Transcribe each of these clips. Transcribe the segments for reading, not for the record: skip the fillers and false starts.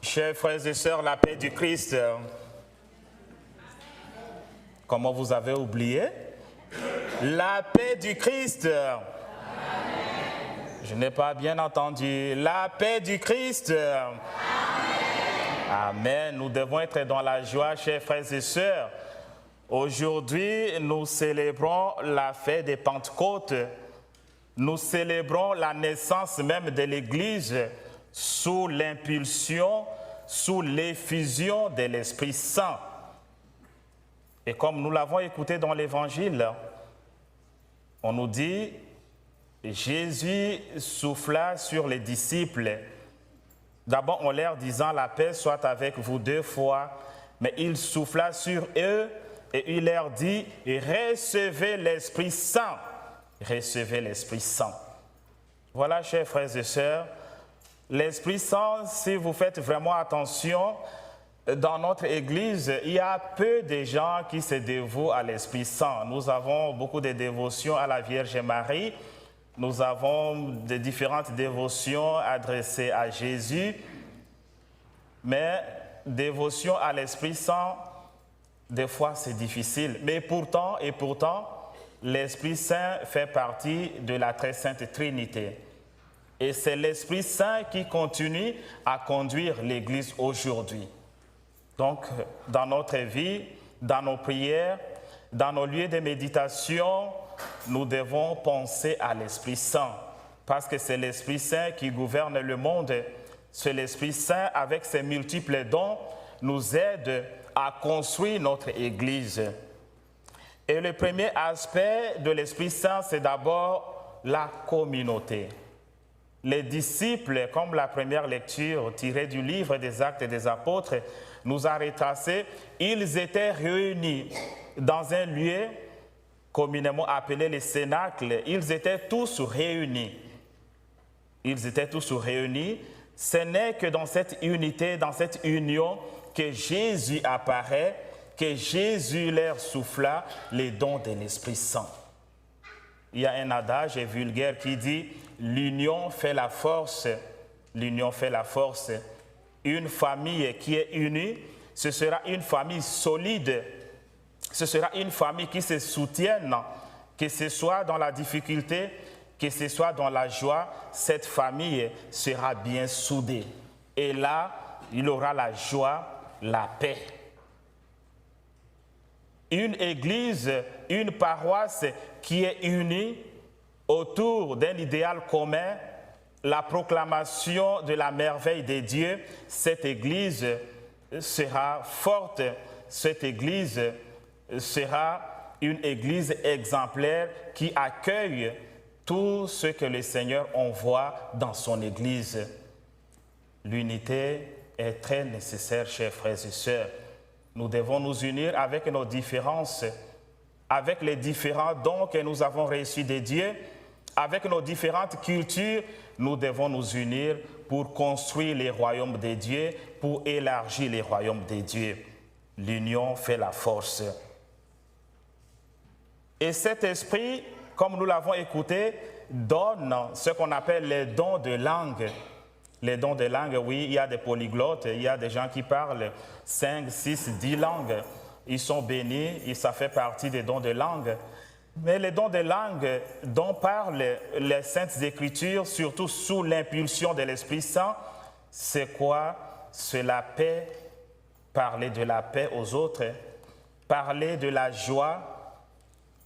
Chers frères et sœurs, la paix du Christ. Comment vous avez oublié? La paix du Christ. Amen. Je n'ai pas bien entendu. La paix du Christ. Amen. Amen. Nous devons être dans la joie, chers frères et sœurs. Aujourd'hui, nous célébrons la fête des Pentecôtes. Nous célébrons la naissance même de l'Église sous l'impulsion, sous l'effusion de l'Esprit Saint. Et comme nous l'avons écouté dans l'Évangile, on nous dit, Jésus souffla sur les disciples. D'abord, en leur disant, la paix soit avec vous 2 fois, mais il souffla sur eux et il leur dit, recevez l'Esprit Saint. Recevez l'Esprit Saint. Voilà, chers frères et sœurs, l'Esprit Saint, si vous faites vraiment attention, dans notre Église, il y a peu de gens qui se dévouent à l'Esprit Saint. Nous avons beaucoup de dévotions à la Vierge Marie. Nous avons de différentes dévotions adressées à Jésus. Mais dévotion à l'Esprit Saint, des fois c'est difficile. Mais pourtant, l'Esprit Saint fait partie de la très sainte Trinité. Et c'est l'Esprit Saint qui continue à conduire l'Église aujourd'hui. Donc, dans notre vie, dans nos prières, dans nos lieux de méditation, nous devons penser à l'Esprit Saint. Parce que c'est l'Esprit Saint qui gouverne le monde. C'est l'Esprit Saint, avec ses multiples dons, nous aide à construire notre Église. Et le premier aspect de l'Esprit Saint, c'est d'abord la communauté. Les disciples, comme la première lecture tirée du livre des Actes des Apôtres, nous a retracé, ils étaient réunis dans un lieu communément appelé le Cénacle. Ils étaient tous réunis. Ils étaient tous réunis. Ce n'est que dans cette unité, dans cette union, que Jésus apparaît, que Jésus leur souffla les dons de l'Esprit Saint. Il y a un adage vulgaire qui dit « l'union fait la force ». L'union fait la force. Une famille qui est unie, ce sera une famille solide. Ce sera une famille qui se soutienne, que ce soit dans la difficulté, que ce soit dans la joie, cette famille sera bien soudée. Et là, il aura la joie, la paix. Une église, une paroisse qui est unie autour d'un idéal commun, la proclamation de la merveille de Dieu, cette église sera forte, cette église sera une église exemplaire qui accueille tout ce que le Seigneur envoie dans son église. L'unité est très nécessaire, chers frères et sœurs. Nous devons nous unir avec nos différences, avec les différents dons que nous avons reçus de Dieu, avec nos différentes cultures. Nous devons nous unir pour construire les royaumes de Dieu, pour élargir les royaumes de Dieu. L'union fait la force. Et cet esprit, comme nous l'avons écouté, donne ce qu'on appelle les dons de langue. Les dons de langue, oui, il y a des polyglottes, il y a des gens qui parlent 5, 6, 10 langues. Ils sont bénis et ça fait partie des dons de langue. Mais les dons de langue dont parlent les Saintes Écritures, surtout sous l'impulsion de l'Esprit Saint, c'est quoi? C'est la paix, parler de la paix aux autres, parler de la joie,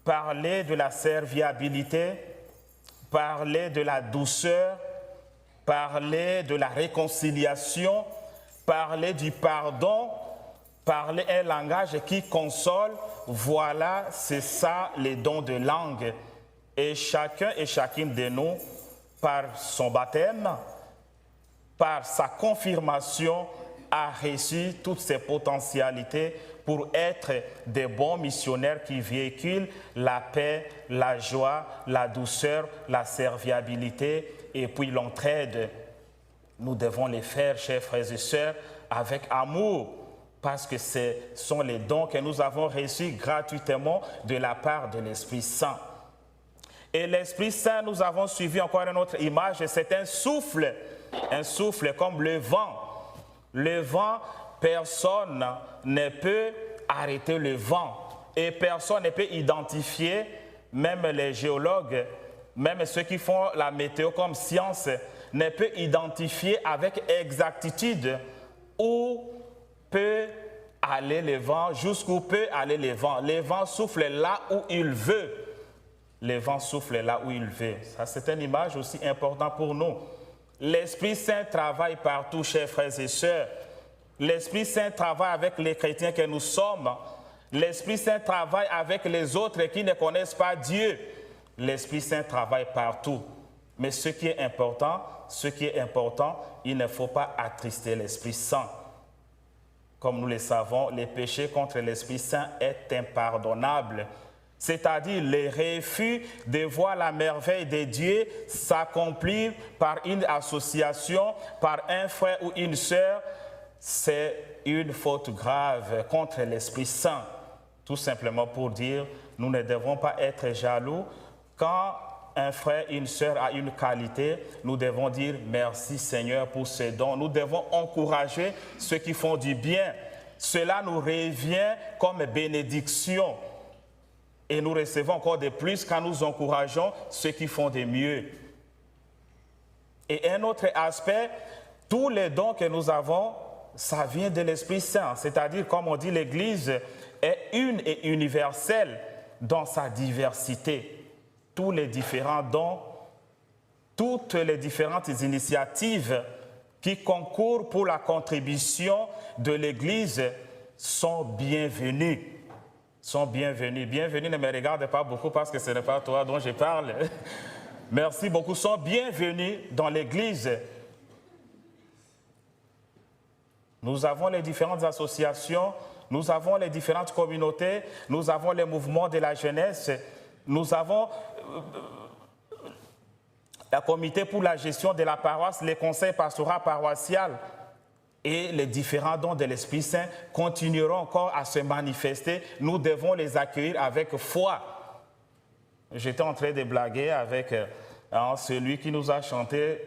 parler de la serviabilité, parler de la douceur, parler de la réconciliation, parler du pardon, parler un langage qui console. Voilà, c'est ça les dons de langue. Et chacun et chacune de nous, par son baptême, par sa confirmation, a reçu toutes ces potentialités pour être des bons missionnaires qui véhiculent la paix, la joie, la douceur, la serviabilité et puis l'entraide. Nous devons les faire, chers frères et sœurs, avec amour, parce que ce sont les dons que nous avons reçus gratuitement de la part de l'Esprit Saint. Et l'Esprit Saint, nous avons suivi encore une autre image, c'est un souffle comme le vent. Le vent, personne ne peut arrêter le vent. Et personne ne peut identifier, même les géologues, même ceux qui font la météo comme science, ne peut identifier avec exactitude où peut aller le vent, jusqu'où peut aller le vent. Le vent souffle là où il veut. Le vent souffle là où il veut. Ça, c'est une image aussi importante pour nous. L'Esprit Saint travaille partout, chers frères et sœurs. L'Esprit Saint travaille avec les chrétiens que nous sommes. L'Esprit Saint travaille avec les autres qui ne connaissent pas Dieu. L'Esprit Saint travaille partout. Mais ce qui est important, il ne faut pas attrister l'Esprit Saint. Comme nous le savons, le péché contre l'Esprit Saint est impardonnable. C'est-à-dire le refus de voir la merveille de Dieu s'accomplir par une association, par un frère ou une sœur, c'est une faute grave contre l'Esprit Saint. Tout simplement pour dire, nous ne devons pas être jaloux. Quand un frère, une sœur a une qualité, nous devons dire merci Seigneur pour ce don. Nous devons encourager ceux qui font du bien. Cela nous revient comme bénédiction. Et nous recevons encore de plus quand nous encourageons ceux qui font de mieux. Et un autre aspect, tous les dons que nous avons, ça vient de l'Esprit Saint. C'est-à-dire, comme on dit, l'Église est une et universelle dans sa diversité. Tous les différents dons, toutes les différentes initiatives qui concourent pour la contribution de l'Église sont bienvenues. Sont bienvenus. Bienvenus, ne me regarde pas beaucoup parce que ce n'est pas toi dont je parle. Merci beaucoup. Sont bienvenus dans l'Église. Nous avons les différentes associations, nous avons les différentes communautés, nous avons les mouvements de la jeunesse, nous avons la comité pour la gestion de la paroisse, les conseils pastoraux paroissiaux. Et les différents dons de l'Esprit Saint continueront encore à se manifester. Nous devons les accueillir avec foi. J'étais en train de blaguer avec celui qui nous a chanté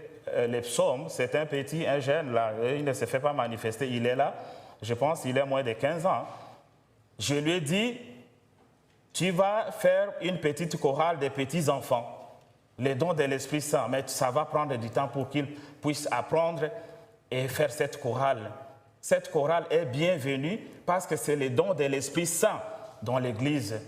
les psaumes. C'est un jeune là, il ne se fait pas manifester, il est là. Je pense qu'il a moins de 15 ans. Je lui ai dit, tu vas faire une petite chorale des petits enfants. Les dons de l'Esprit Saint, mais ça va prendre du temps pour qu'ils puissent apprendre et faire cette chorale. Cette chorale est bienvenue parce que c'est le don de l'Esprit Saint dans l'Église.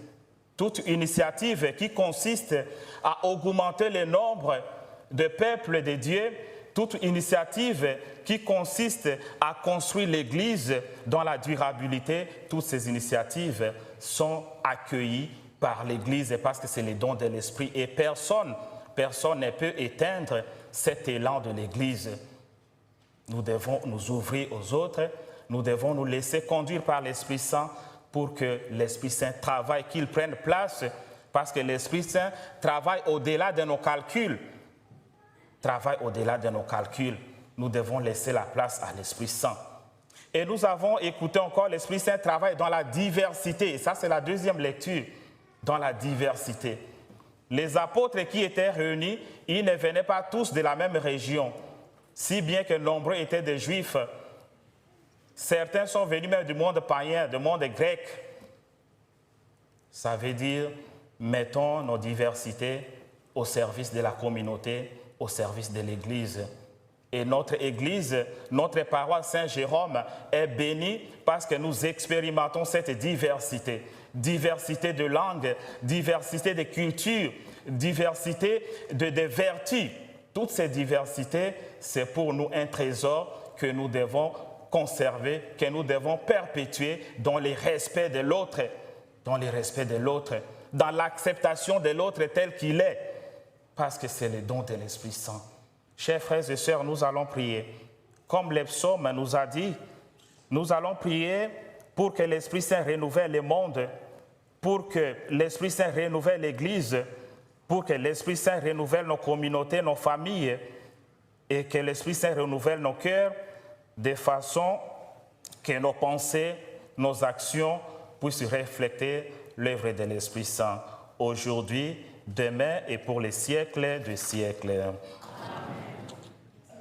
Toute initiative qui consiste à augmenter le nombre de peuples de Dieu, toute initiative qui consiste à construire l'Église dans la durabilité, toutes ces initiatives sont accueillies par l'Église parce que c'est le don de l'Esprit et personne ne peut éteindre cet élan de l'Église. Nous devons nous ouvrir aux autres, nous devons nous laisser conduire par l'Esprit Saint pour que l'Esprit Saint travaille, qu'il prenne place, parce que l'Esprit Saint travaille au-delà de nos calculs. Travaille au-delà de nos calculs. Nous devons laisser la place à l'Esprit Saint. Et nous avons écouté encore, l'Esprit Saint travaille dans la diversité. Et ça, c'est la deuxième lecture, dans la diversité. Les apôtres qui étaient réunis, ils ne venaient pas tous de la même région. Si bien que nombreux étaient des Juifs, certains sont venus même du monde païen, du monde grec. Ça veut dire, mettons nos diversités au service de la communauté, au service de l'Église. Et notre Église, notre paroisse Saint-Jérôme est bénie parce que nous expérimentons cette diversité. Diversité de langues, diversité de cultures, diversité de vertus. Toutes ces diversités, c'est pour nous un trésor que nous devons conserver, que nous devons perpétuer dans le respect de l'autre, dans l'acceptation de l'autre tel qu'il est, parce que c'est le don de l'Esprit Saint. Chers frères et sœurs, nous allons prier. Comme le psaume nous a dit, nous allons prier pour que l'Esprit Saint renouvelle le monde, pour que l'Esprit Saint renouvelle l'Église, pour que l'Esprit Saint renouvelle nos communautés, nos familles, et que l'Esprit Saint renouvelle nos cœurs de façon que nos pensées, nos actions puissent refléter l'œuvre de l'Esprit Saint aujourd'hui, demain et pour les siècles des siècles.